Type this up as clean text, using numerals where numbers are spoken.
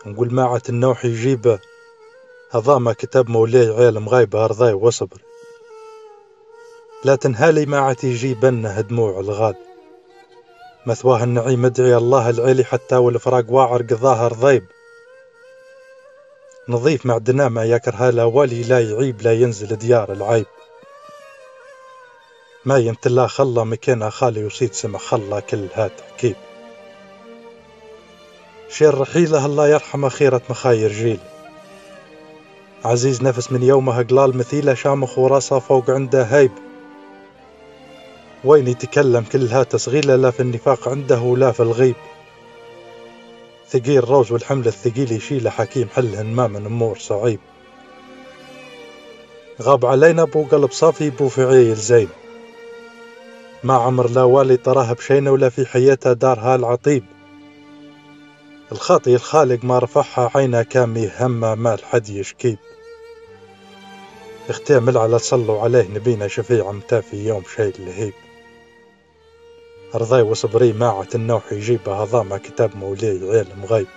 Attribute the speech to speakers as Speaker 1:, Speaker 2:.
Speaker 1: نقول ماعة النوح يجيبه هضامة كتاب مولاي عالم غايبة أرضاي وصبر. لا تنهالي ماعة يجيبن دموع الغال، مثواه النعيم ادعي الله العلي حتى والفراق واعر قضاها رضيب. نظيف معدنا ما يكره لا ولي لا يعيب لا ينزل ديار العيب. ما ينتلا خلا مكانها خالي وصيد سمع خلا كل هات حكيب. شير رحيله الله يرحم خيرة مخاير جيل، عزيز نفس من يومها قلال مثيله شامخ وراسه فوق عنده هيب. وين يتكلم كلها تصغيله لا في النفاق عنده ولا في الغيب. ثقيل روز والحمل الثقيل يشيله حكيم حلهن ما من أمور صعيب. غاب علينا بو قلب صافي بو فعيل زين، ما عمر لا والي طراه بشينا ولا في حياته دارها العطيب. الخاطي الخالق ما رفعها عينا كامي همه مال حد يشكيب. اختام على صلوا عليه نبينا شفيع متافي يوم شيء لهيب. أرضي وصبري ماعة النوح يجيبها هضامة كتاب مولاي عالم غيب.